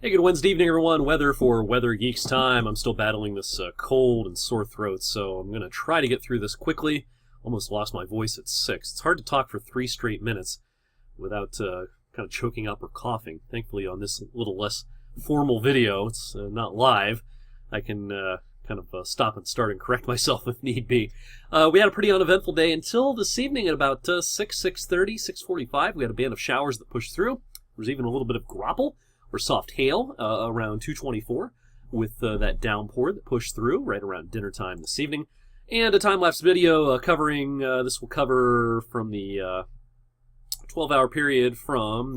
Hey, good Wednesday evening, everyone. Weather for Weather Geeks time. I'm still battling this cold and sore throat, so I'm going to try to get through this quickly. Almost lost my voice at 6. It's hard to talk for 3 straight minutes without kind of choking up or coughing. Thankfully, on this little less formal video, it's not live. I can stop and start and correct myself if need be. We had a pretty uneventful day until this evening at about 6:30, 6:45. We had a band of showers that pushed through. There was even a little bit of grapple or soft hail around 2:24 with that downpour that pushed through right around dinner time this evening. And a time-lapse video covering, this will cover from the 12-hour period from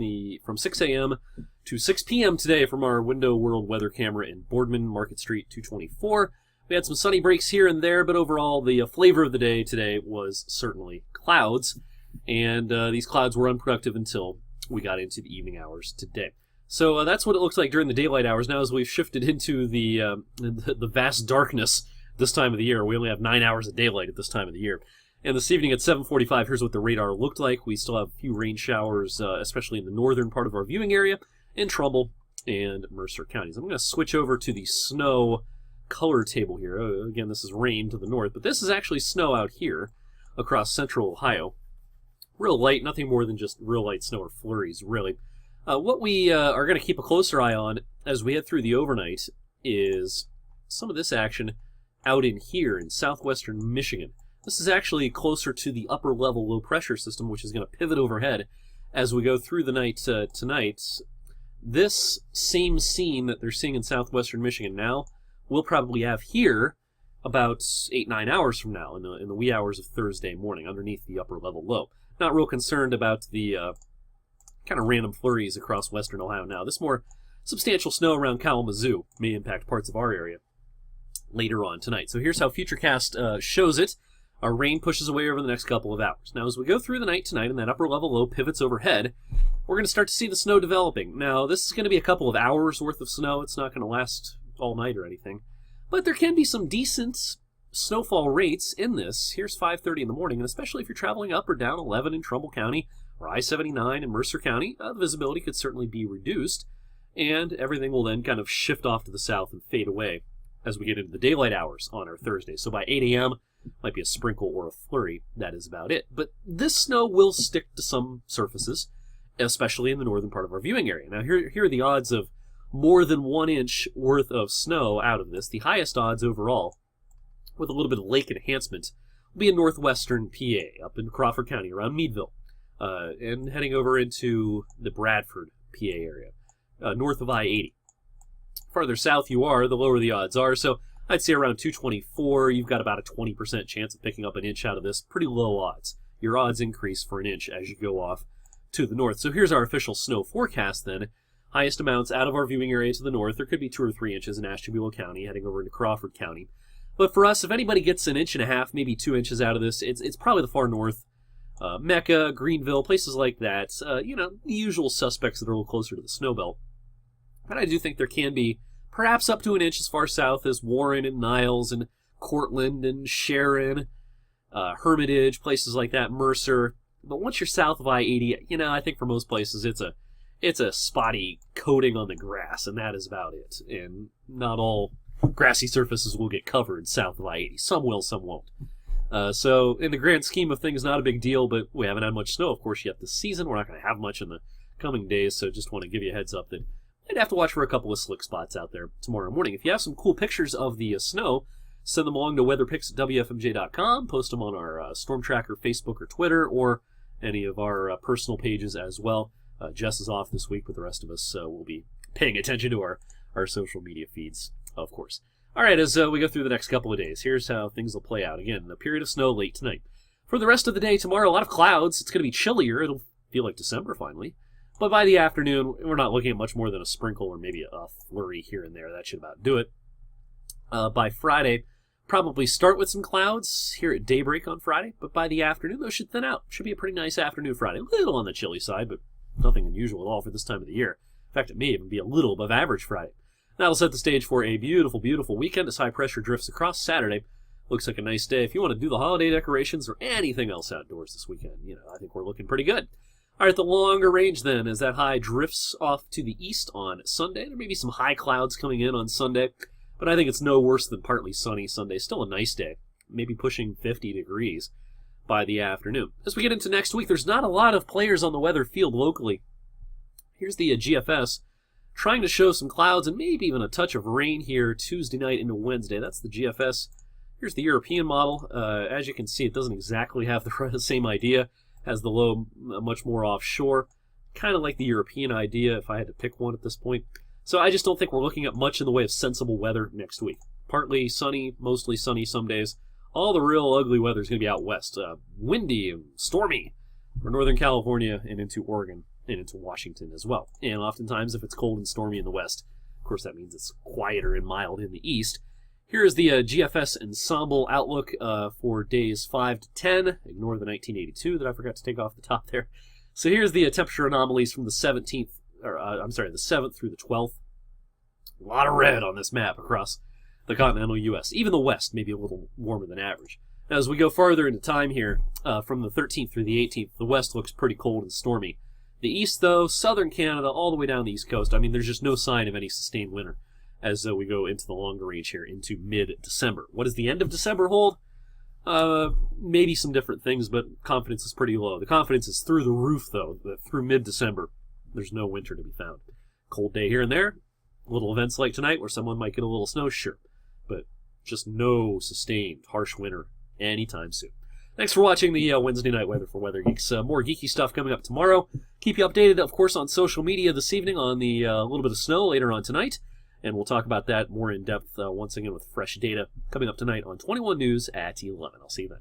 6 a.m. to 6 p.m. today from our Window World weather camera in Boardman, Market Street, 224. We had some sunny breaks here and there, but overall the flavor of the day today was certainly clouds. And these clouds were unproductive until we got into the evening hours today. So that's what it looks like during the daylight hours. Now as we've shifted into the vast darkness this time of the year, we only have 9 hours of daylight at this time of the year. And this evening at 7:45, here's what the radar looked like. We still have a few rain showers, especially in the northern part of our viewing area, in Trumbull and Mercer counties. I'm going to switch over to the snow color table here. Again, this is rain to the north, but this is actually snow out here across central Ohio. Real light, nothing more than just real light snow or flurries, really. What we are going to keep a closer eye on as we head through the overnight is some of this action out in here in southwestern Michigan. This is actually closer to the upper level low pressure system, which is going to pivot overhead as we go through the night tonight. This same scene that they're seeing in southwestern Michigan now, we'll probably have here about 8-9 hours from now in the wee hours of Thursday morning underneath the upper level low. Not real concerned about the kind of random flurries across western Ohio now. This more substantial snow around Kalamazoo may impact parts of our area later on tonight. So here's how Futurecast shows it. Our rain pushes away over the next couple of hours. Now as we go through the night tonight and that upper level low pivots overhead, we're going to start to see the snow developing. Now this is going to be a couple of hours worth of snow. It's not going to last all night or anything. But there can be some decent snowfall rates in this. Here's 5:30 in the morning, and especially if you're traveling up or down 11 in Trumbull County or I-79 in Mercer County, the visibility could certainly be reduced, and everything will then kind of shift off to the south and fade away as we get into the daylight hours on our Thursday. So by 8 a.m., might be a sprinkle or a flurry. That is about it. But this snow will stick to some surfaces, especially in the northern part of our viewing area. Now here are the odds of more than 1 inch worth of snow out of this. The highest odds overall, with a little bit of lake enhancement, will be in northwestern PA, up in Crawford County, around Meadville, and heading over into the Bradford, PA area, north of I-80. Farther south you are, the lower the odds are. So I'd say around 224, you've got about a 20% chance of picking up an inch out of this. Pretty low odds. Your odds increase for an inch as you go off to the north. So here's our official snow forecast then. Highest amounts out of our viewing area to the north. There could be 2 or 3 inches in Ashtabula County, heading over into Crawford County. But for us, if anybody gets an inch and a half, maybe 2 inches out of this, it's probably the far north. Mecca, Greenville, places like that. The usual suspects that are a little closer to the snow belt. But I do think there can be perhaps up to an inch as far south as Warren and Niles and Cortland and Sharon, Hermitage, places like that, Mercer. But once you're south of I-80, I think for most places it's a spotty coating on the grass, and that is about it. And not all grassy surfaces will get covered south of I-80. Some will, some won't. So in the grand scheme of things, not a big deal, but we haven't had much snow, of course, yet this season. We're not going to have much in the coming days, so just want to give you a heads up that I'd have to watch for a couple of slick spots out there tomorrow morning. If you have some cool pictures of the snow, send them along to weatherpics@wfmj.com. Post them on our Storm Tracker Facebook or Twitter, or any of our personal pages as well. Jess is off this week, but the rest of us will be paying attention to our social media feeds, of course. All right, as we go through the next couple of days, here's how things will play out. Again, a period of snow late tonight. For the rest of the day tomorrow, a lot of clouds. It's going to be chillier. It'll feel like December finally. But by the afternoon, we're not looking at much more than a sprinkle or maybe a flurry here and there. That should about do it. By Friday, probably start with some clouds here at daybreak on Friday. But by the afternoon, those should thin out. Should be a pretty nice afternoon Friday. A little on the chilly side, but nothing unusual at all for this time of the year. In fact, it may even be a little above average Friday. That'll set the stage for a beautiful, beautiful weekend as high pressure drifts across Saturday. Looks like a nice day. If you want to do the holiday decorations or anything else outdoors this weekend, I think we're looking pretty good. All right, the longer range then, as that high drifts off to the east on Sunday. There may be some high clouds coming in on Sunday, but I think it's no worse than partly sunny Sunday. Still a nice day, maybe pushing 50 degrees by the afternoon. As we get into next week, there's not a lot of players on the weather field locally. Here's the GFS trying to show some clouds and maybe even a touch of rain here Tuesday night into Wednesday. That's the GFS. Here's the European model. As you can see, it doesn't exactly have the same idea. Has the low much more offshore. Kind of like the European idea if I had to pick one at this point. So I just don't think we're looking at much in the way of sensible weather next week. Partly sunny, mostly sunny some days. All the real ugly weather is going to be out west. Windy and stormy for Northern California and into Oregon and into Washington as well. And oftentimes if it's cold and stormy in the west, of course that means it's quieter and mild in the east. Here is the GFS ensemble outlook for days 5 to 10. Ignore the 1982 that I forgot to take off the top there. So here's the temperature anomalies from the 17th, the 7th through the 12th. A lot of red on this map across the continental U.S. Even the west may be a little warmer than average. Now, as we go farther into time here, from the 13th through the 18th, the west looks pretty cold and stormy. The east, though, southern Canada, all the way down the east coast, I mean, there's just no sign of any sustained winter as we go into the longer range here, into mid-December. What does the end of December hold? Maybe some different things, but confidence is pretty low. The confidence is through the roof, though, that through mid-December, there's no winter to be found. Cold day here and there, little events like tonight where someone might get a little snow, sure, but just no sustained harsh winter anytime soon. Thanks for watching the Wednesday night weather for Weather Geeks. More geeky stuff coming up tomorrow. Keep you updated, of course, on social media this evening on the little bit of snow later on tonight. And we'll talk about that more in depth once again with fresh data coming up tonight on 21 News at 11. I'll see you then.